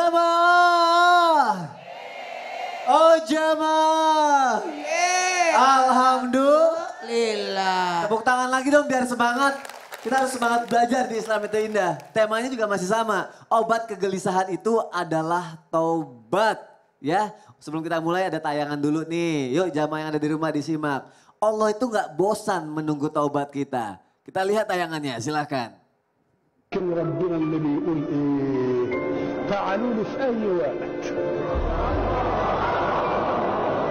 jamaah. Oh jamaah. Alhamdulillah. Tepuk tangan lagi dong biar semangat. Kita harus semangat belajar di Islam itu indah. Temanya juga masih sama. Obat kegelisahan itu adalah taubat. Ya, sebelum kita mulai ada tayangan dulu nih. Yuk jamaah yang ada di rumah disimak. Allah itu gak bosan menunggu taubat kita. Kita lihat tayangannya, silakan. ربنا الذي يقول ايه تعالوا في اي وقت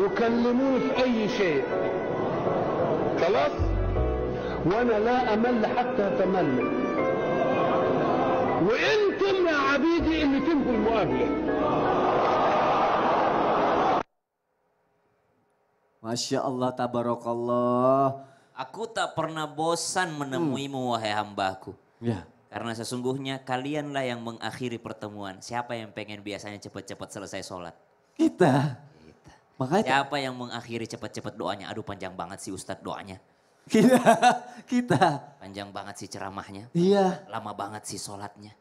وكلموني في اي شيء خلاص وانا لا امل حتى تملوا وانتم يا عبيدي اللي تنهوا المقابله. Masya Allah, tabarakallah. Aku tak pernah bosan menemuimu wahai hambaku. Ya. Karena sesungguhnya kalianlah yang mengakhiri pertemuan. Siapa yang pengen biasanya cepat-cepat selesai sholat? Kita. Makanya Siapa yang mengakhiri cepat-cepat doanya? Aduh panjang banget sih Ustadz doanya. kita. Panjang banget sih ceramahnya. Iya. Lama banget sih sholatnya.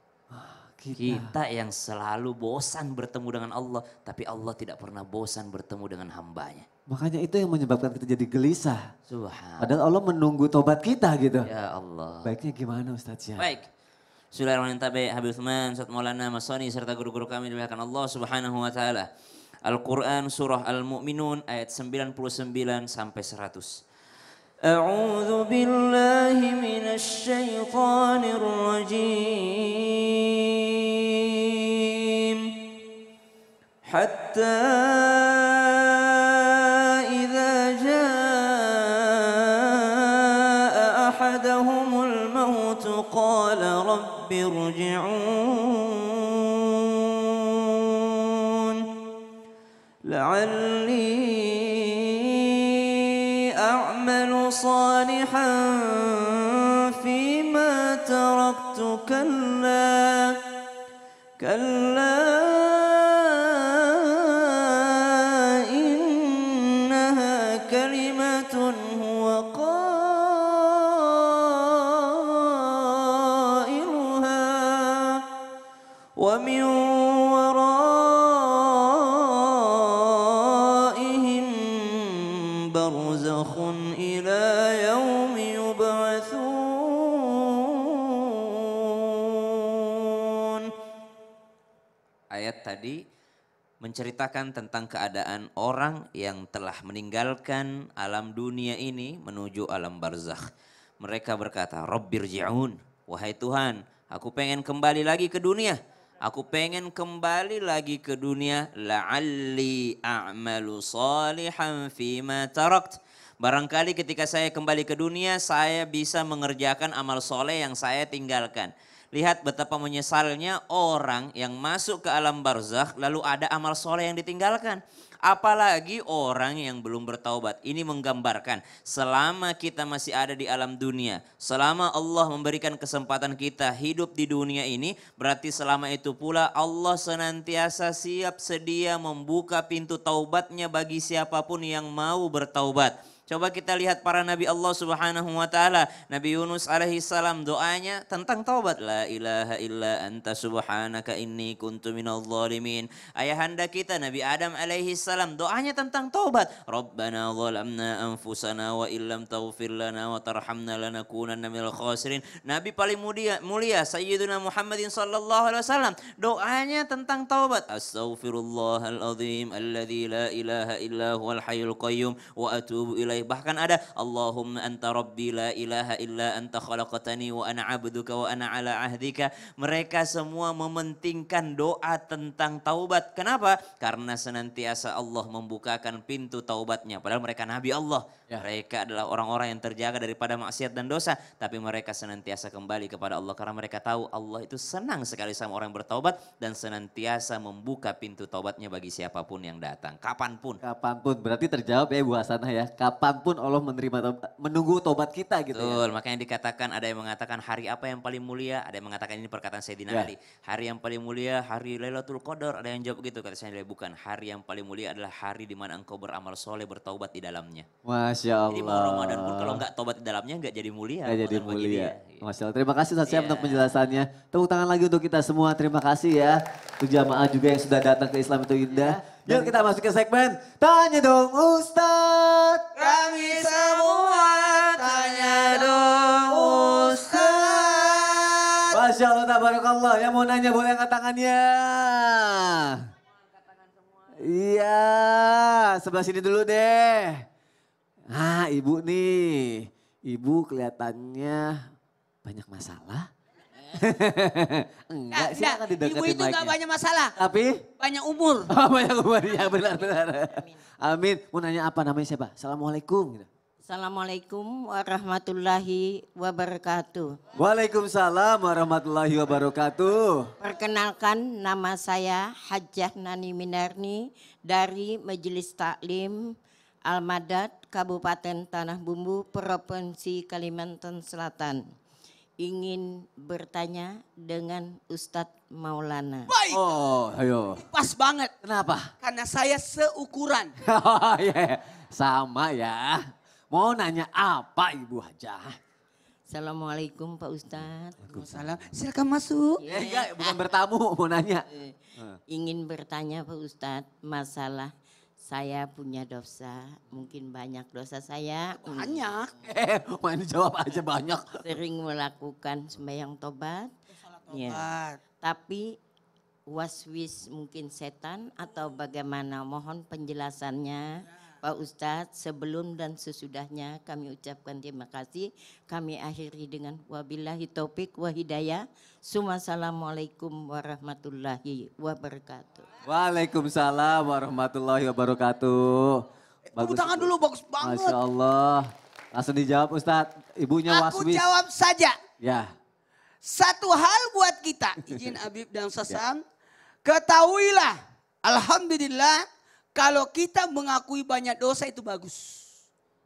Kita. Kita yang selalu bosan bertemu dengan Allah. Tapi Allah tidak pernah bosan bertemu dengan hambanya. Makanya itu yang menyebabkan kita jadi gelisah. Subhanallah. Padahal Allah menunggu tobat kita gitu. Ya Allah. Baiknya gimana Ustadz ya? Baik. Bismillahirrahmanirrahim. Habib Uthman, Ustaz Maulana Masoni serta guru-guru kami dimuliakan Allah Subhanahu wa taala. Al-Qur'an surah Al-Mu'minun ayat 99 sampai 100. A'udzu billahi minasy syaithanir rajim. Hatta idza jaa ahadahumul maut qala rabbi irji'un la'alli a'malu salihan fima taraktu kalla innaha kalimatun huwa ومن ورائهم برزخ إلى يوم يبعثون. Ayat tadi menceritakan tentang keadaan orang yang telah meninggalkan alam dunia ini menuju alam barzakh. Mereka berkata, Rabbirji'un, wahai Tuhan, aku pengen kembali lagi ke dunia. Aku pengen kembali lagi ke dunia. La'alli a'malu salihan fima tarakt. Barangkali ketika saya kembali ke dunia, saya bisa mengerjakan amal soleh yang saya tinggalkan. Lihat betapa menyesalnya orang yang masuk ke alam barzakh lalu ada amal soleh yang ditinggalkan. Apalagi orang yang belum bertaubat. Ini menggambarkan selama kita masih ada di alam dunia. Selama Allah memberikan kesempatan kita hidup di dunia ini. Berarti selama itu pula Allah senantiasa siap sedia membuka pintu taubatnya bagi siapapun yang mau bertaubat. Coba kita lihat para nabi Allah Subhanahu wa taala. Nabi Yunus alaihi salam doanya tentang taubat. La ilaha illa anta subhanaka inni kuntu minadh dhalimin. Ayahanda kita Nabi Adam alaihi salam doanya tentang taubat. Rabbana zalamna anfusana wa illam taghfir lana wa tarhamna lanakunanna minal khasirin. Nabi paling mulia Sayyiduna Muhammadin sallallahu alaihi wasallam doanya tentang taubat. Astaghfirullahalazim alladzi la ilaha illa huwal hayyul qayyum wa atubu ilaih. Bahkan ada Allahumma anta rabbi la ilaha illa anta khalaqtani wa ana abduka wa ana ala ahdika. Mereka semua mementingkan doa tentang taubat. Kenapa? Karena senantiasa Allah membukakan pintu taubatnya. Padahal mereka nabi Allah. Ya. Mereka adalah orang-orang yang terjaga daripada maksiat dan dosa. Tapi mereka senantiasa kembali kepada Allah. Karena mereka tahu Allah itu senang sekali sama orang yang bertaubat. Dan senantiasa membuka pintu taubatnya bagi siapapun yang datang. Kapanpun. Kapanpun. Berarti terjawab ya Bu Hasanah ya. Kapan kapanpun Allah menunggu tobat kita gitu ya. Betul, makanya dikatakan ada yang mengatakan hari apa yang paling mulia, ada yang mengatakan ini perkataan Sayyidina Ya. Ali. Hari yang paling mulia hari Lailatul Qadar, ada yang jawab gitu kata Sayyidina Ali, bukan. Hari yang paling mulia adalah hari di mana engkau beramal soleh bertaubat di dalamnya. Masya Allah. Jadi mau Ramadan pun kalau nggak taubat di dalamnya nggak jadi mulia. Nggak jadi Ramadan bagi mulia. dia. Masya Allah. Terima kasih Ustaz Syam Iya. untuk penjelasannya. Tepuk tangan lagi untuk kita semua. Terima kasih ya. Untuk jamaah juga yang sudah datang ke Islam itu Indah. Yuk kita masuk ke segmen Tanya Dong Ustadz. Kami semua tanya dong Ustaz. Masya Allah, tabarakallah. Yang mau nanya boleh angkat tangannya. Iya, sebelah sini dulu deh. Nah, ibu nih. Ibu kelihatannya banyak masalah. Enggak, silakan dideketin Ibu itu mic-nya. gak banyak masalah, Tapi, banyak umur. oh, banyak umurnya, benar-benar. Amin. Mau nanya apa, namanya siapa? Assalamualaikum. Gitu. Assalamualaikum warahmatullahi wabarakatuh. Waalaikumsalam warahmatullahi wabarakatuh. Perkenalkan nama saya Hajjah Nani Minarni dari Majelis Taklim Al-Madad Kabupaten Tanah Bumbu Provinsi Kalimantan Selatan. Ingin bertanya dengan Ustadz Maulana. Baik, Oh, ayo. pas banget. Kenapa? Karena saya seukuran. Oh iya, sama ya. Mau nanya apa Ibu Hajah? Assalamualaikum Pak Ustadz. Salam, silakan masuk. Enggak, bukan bertamu, mau nanya. Ingin bertanya Pak Ustadz masalah saya punya dosa. Mungkin banyak dosa saya. Banyak. Main jawab aja banyak. Sering melakukan sembahyang tobat. Ya. Tobat. Tapi waswis mungkin setan atau bagaimana, mohon penjelasannya Pak Ustadz. Sebelum dan sesudahnya kami ucapkan terima kasih. Kami akhiri dengan wabillahi taufik wa hidayah. Assalamualaikum warahmatullahi wabarakatuh. Waalaikumsalam warahmatullahi wabarakatuh. Tepuk tangan dulu, bagus banget. Masya Allah. Langsung dijawab Ustadz. Ibunya Aku waswis. jawab saja. Ya. Satu hal buat kita, izin Habib dan Sasam. Ketahuilah, alhamdulillah, kalau kita mengakui banyak dosa itu bagus.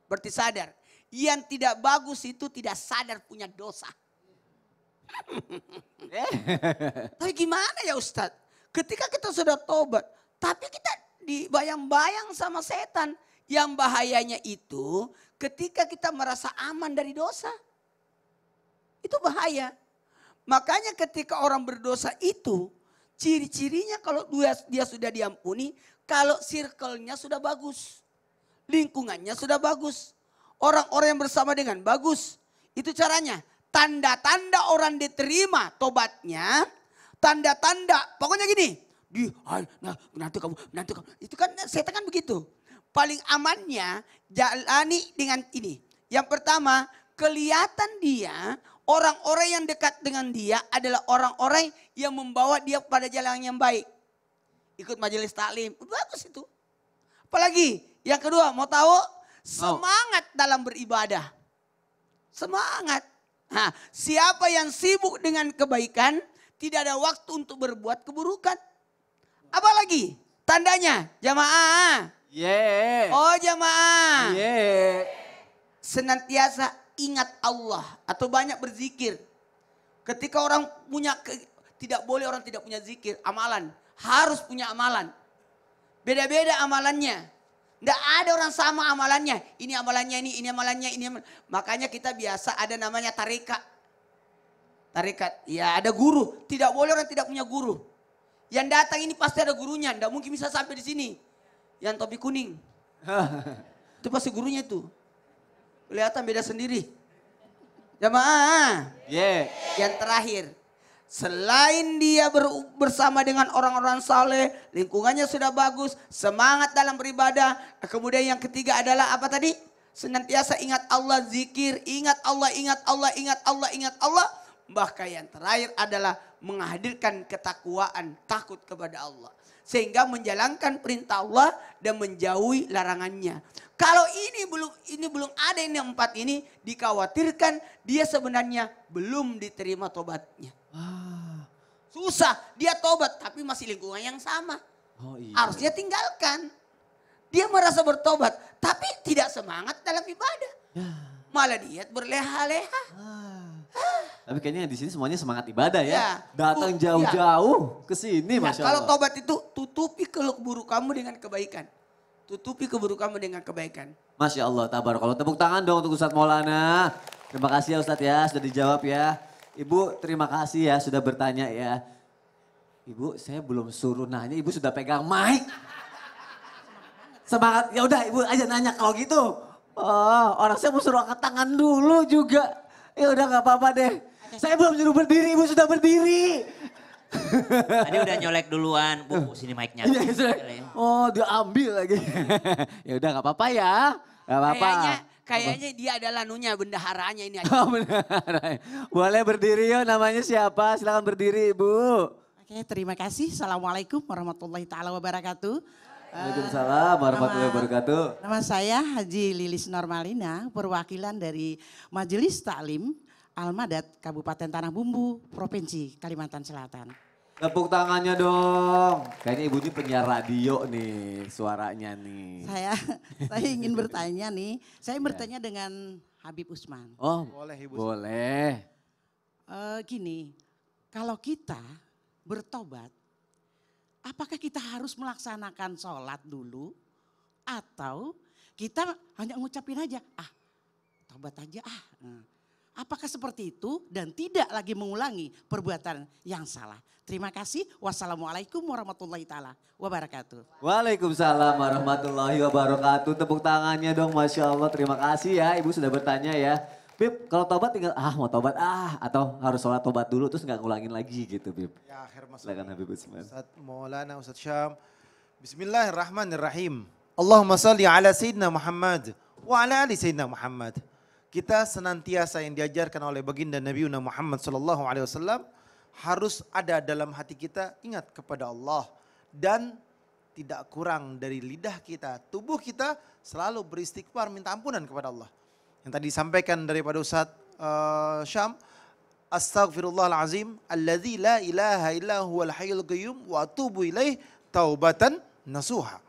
Berarti sadar. Yang tidak bagus itu tidak sadar punya dosa. Tapi gimana ya Ustadz? Ketika kita sudah tobat, tapi kita dibayang-bayang sama setan. Yang bahayanya itu ketika kita merasa aman dari dosa. Itu bahaya. Makanya ketika orang berdosa itu, ciri-cirinya kalau dia sudah diampuni, kalau circle-nya sudah bagus. Lingkungannya sudah bagus. Orang-orang yang bersama dengan bagus. Itu caranya. Tanda-tanda orang diterima tobatnya, tanda-tanda, pokoknya gini. Nanti kamu. Itu kan setan kan begitu. Paling amannya jalani dengan ini. Yang pertama, kelihatan dia, orang-orang yang dekat dengan dia adalah orang-orang yang membawa dia pada jalan yang baik. Ikut majelis taklim, bagus itu. Apalagi yang kedua, mau tahu? Semangat dalam beribadah. Semangat. Nah, siapa yang sibuk dengan kebaikan, tidak ada waktu untuk berbuat keburukan. Apalagi tandanya, jamaah. Yeah. Oh jamaah. Yeah. Senantiasa ingat Allah atau banyak berzikir. Ketika orang punya, tidak boleh orang tidak punya zikir, amalan. Harus punya amalan. Beda-beda amalannya. Tidak ada orang sama amalannya. Ini amalannya ini amalannya ini. Makanya kita biasa ada namanya tarekat. Tarekat, ya ada guru. Tidak boleh orang tidak punya guru. Yang datang ini pasti ada gurunya. Tidak mungkin bisa sampai di sini. Yang topi kuning. Itu pasti gurunya itu. Kelihatan beda sendiri. Jamaah. Yeah. Yang terakhir. Selain dia bersama dengan orang-orang saleh, lingkungannya sudah bagus, semangat dalam beribadah. Kemudian yang ketiga adalah apa tadi? Senantiasa ingat Allah, zikir, ingat Allah, ingat Allah, ingat Allah, ingat Allah. Bahkan yang terakhir adalah menghadirkan ketakwaan, takut kepada Allah. Sehingga menjalankan perintah Allah dan menjauhi larangannya. Kalau ini belum ada ini empat ini, dikhawatirkan dia sebenarnya belum diterima tobatnya. Susah, dia tobat tapi masih lingkungan yang sama. Oh iya. Harusnya tinggalkan. Dia merasa bertobat, tapi tidak semangat dalam ibadah. Malah dia berleha-leha. Tapi kayaknya di sini semuanya semangat ibadah ya. Ya. Datang jauh-jauh ke sini Nah, Masya kalau Allah. tobat itu tutupi keburuk kamu dengan kebaikan. Tutupi keburuk kamu dengan kebaikan. Masya Allah, tabarakallah. Tepuk tangan dong untuk Ustadz Maulana. Terima kasih ya Ustadz ya, sudah dijawab ya. Ibu terima kasih ya sudah bertanya ya. Ibu saya belum suruh nanya, Ibu sudah pegang mic. Semangat, ya udah Ibu aja nanya kalau gitu. Oh, orang saya mau suruh angkat tangan dulu juga. Ya udah nggak apa-apa deh. Saya belum suruh berdiri, Ibu sudah berdiri. Tadi udah nyolek duluan. Bu, sini mic-nya. Iya, sudah. Oh, diambil lagi. Ya udah nggak apa-apa ya. Nggak apa-apa. Kayaknya dia adalah nunya bendaharanya ini. Oh, benar. Boleh berdiri yuk, namanya siapa? Silakan berdiri Ibu. Oke, terima kasih. Assalamualaikum warahmatullahi taala wabarakatuh. Waalaikumsalam warahmatullahi wabarakatuh. Nama saya Haji Lilis Normalina, perwakilan dari Majelis Taklim Al-Madad Kabupaten Tanah Bumbu, Provinsi Kalimantan Selatan. Tepuk tangannya dong. Kayaknya Ibu ini penyiar radio nih suaranya nih. Saya ingin bertanya nih, saya bertanya dengan Habib Usman. Oh, Boleh Ibu. boleh. Gini, kalau kita bertobat, apakah kita harus melaksanakan sholat dulu atau kita hanya ngucapin aja, tobat aja Apakah seperti itu dan tidak lagi mengulangi perbuatan yang salah? Terima kasih. Wassalamualaikum warahmatullahi taala wabarakatuh. Waalaikumsalam warahmatullahi wabarakatuh. Tepuk tangannya dong, Masya Allah. Terima kasih ya Ibu sudah bertanya ya. Bib, kalau tobat tinggal mau tobat atau harus sholat tobat dulu terus nggak ngulangin lagi gitu Bib. Ya akhir masuk. Silakan Habib Usman. Ustaz Maulana, Ustaz Syam. Bismillahirrahmanirrahim. Allahumma salli ala Sayyidina Muhammad wa ala ali Sayyidina Muhammad. Kita senantiasa yang diajarkan oleh baginda Nabi Muhammad SAW harus ada dalam hati kita ingat kepada Allah. Dan tidak kurang dari lidah kita, tubuh kita selalu beristighfar minta ampunan kepada Allah. Yang tadi disampaikan daripada Ustaz Syam, Astaghfirullahalazim alladzi la ilaha illa huwal hayyul qayyum wa atubu ilaih taubatan nasuha.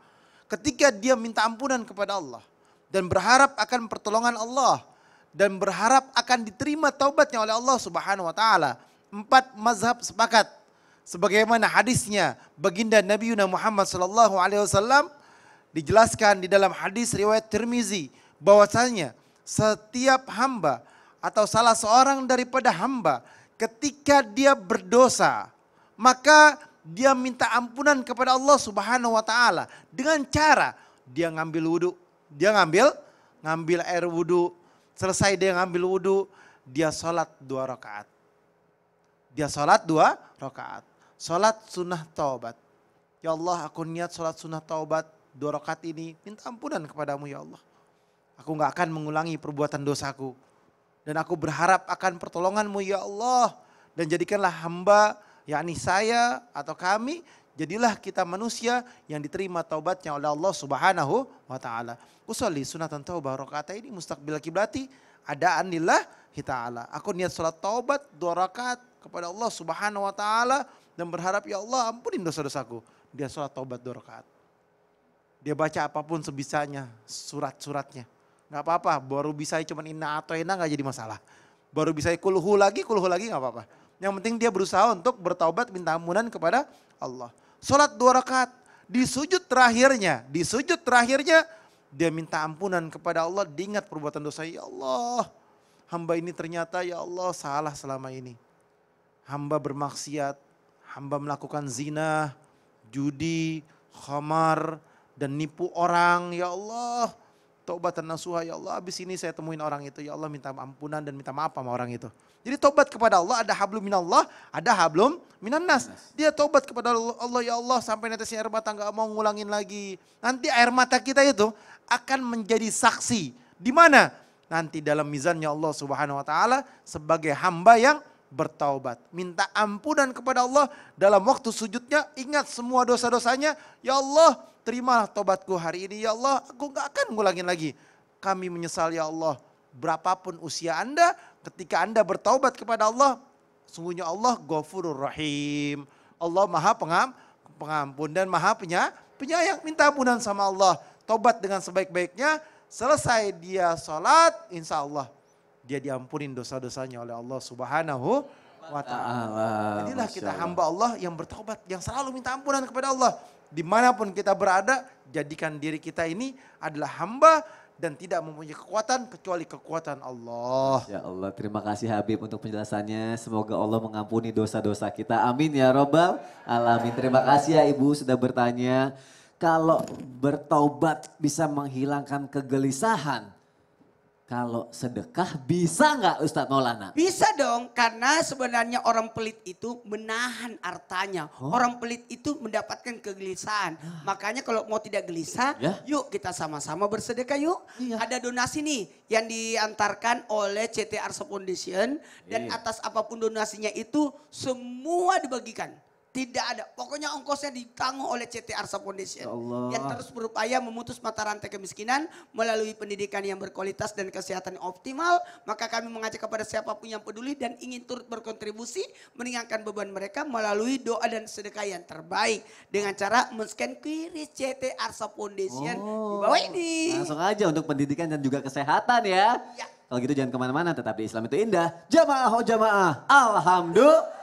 Ketika dia minta ampunan kepada Allah dan berharap akan pertolongan Allah dan berharap akan diterima taubatnya oleh Allah Subhanahu wa taala. 4 mazhab sepakat sebagaimana hadisnya baginda Nabi Muhammad sallallahu alaihi wasallam dijelaskan di dalam hadis riwayat Tirmizi bahwasanya setiap hamba atau salah seorang daripada hamba ketika dia berdosa maka dia minta ampunan kepada Allah Subhanahu wa taala dengan cara dia ngambil wudu, dia ngambil air wudu, selesai dia ngambil wudu, dia sholat 2 rakaat. Dia sholat 2 rakaat. Sholat sunnah taubat. Ya Allah, aku niat sholat sunnah taubat 2 rakaat ini, minta ampunan kepadamu ya Allah. Aku gak akan mengulangi perbuatan dosaku. Dan aku berharap akan pertolonganmu ya Allah. Dan jadikanlah hamba, yakni saya atau kami, jadilah kita manusia yang diterima taubatnya oleh Allah Subhanahu wa taala. Usolli sunatan taubah rakaat ini mustaqbil kiblati adaan lillahi ta'ala. Aku niat sholat taubat 2 rakaat kepada Allah Subhanahu wa taala dan berharap ya Allah ampunin dosa-dosaku. Dia sholat taubat 2 rakaat. Dia baca apapun sebisanya surat-suratnya. Gak apa-apa, baru bisa cuma inna atau inna gak jadi masalah. Baru bisa kulhu lagi gak apa-apa. Yang penting dia berusaha untuk bertaubat minta ampunan kepada Allah. Sholat 2 rakaat. Di sujud terakhirnya dia minta ampunan kepada Allah, diingat perbuatan dosa. Ya Allah, hamba ini ternyata ya Allah salah selama ini. Hamba bermaksiat, hamba melakukan zina, judi, khamar, dan nipu orang. Ya Allah, taubatan nasuha ya Allah. Habis ini saya temuin orang itu, ya Allah minta ampunan dan minta maaf sama orang itu. Jadi taubat kepada Allah ada hablum minallah, ada hablum minannas. Dia taubat kepada Allah, ya Allah sampai netesnya air mata gak mau ngulangin lagi. Nanti air mata kita itu akan menjadi saksi. Di mana? Nanti dalam mizannya Allah Subhanahu wa taala sebagai hamba yang bertaubat. Minta ampunan kepada Allah dalam waktu sujudnya, ingat semua dosa-dosanya. Ya Allah, terimalah taubatku hari ini. Ya Allah, aku gak akan ngulangin lagi. Kami menyesal ya Allah. Berapapun usia Anda, ketika Anda bertaubat kepada Allah, sungguhnya Allah Ghafurur Rahim. Allah Maha Pengampun dan Maha Penyayang. Minta ampunan sama Allah. bertobat dengan sebaik-baiknya, selesai dia sholat, insya Allah dia diampunin dosa-dosanya oleh Allah Subhanahu wa ta'ala. Inilah kita hamba Allah yang bertobat, yang selalu minta ampunan kepada Allah. Dimanapun kita berada, jadikan diri kita ini adalah hamba dan tidak mempunyai kekuatan kecuali kekuatan Allah. Ya Allah, terima kasih Habib untuk penjelasannya. Semoga Allah mengampuni dosa-dosa kita. Amin ya robbal alamin. Terima kasih ya Ibu sudah bertanya. Kalau bertaubat bisa menghilangkan kegelisahan. Kalau sedekah bisa nggak Ustadz Maulana? Bisa dong, karena sebenarnya orang pelit itu menahan hartanya. Orang pelit itu mendapatkan kegelisahan. Makanya kalau mau tidak gelisah, yuk kita sama-sama bersedekah yuk. Ada donasi nih yang diantarkan oleh CT Arsa Foundation. Dan atas apapun donasinya itu semua dibagikan. Tidak ada, pokoknya ongkosnya ditanggung oleh CT Arsa Foundation. Yang terus berupaya memutus mata rantai kemiskinan melalui pendidikan yang berkualitas dan kesehatan yang optimal. Maka kami mengajak kepada siapapun yang peduli dan ingin turut berkontribusi meringankan beban mereka melalui doa dan sedekah yang terbaik. Dengan cara men-scan QRIS CT Arsa Foundation di bawah ini. Langsung aja untuk pendidikan dan juga kesehatan ya. Kalau gitu jangan kemana-mana, tetap di Islam itu Indah. Jamaah oh jamaah, alhamdulillah.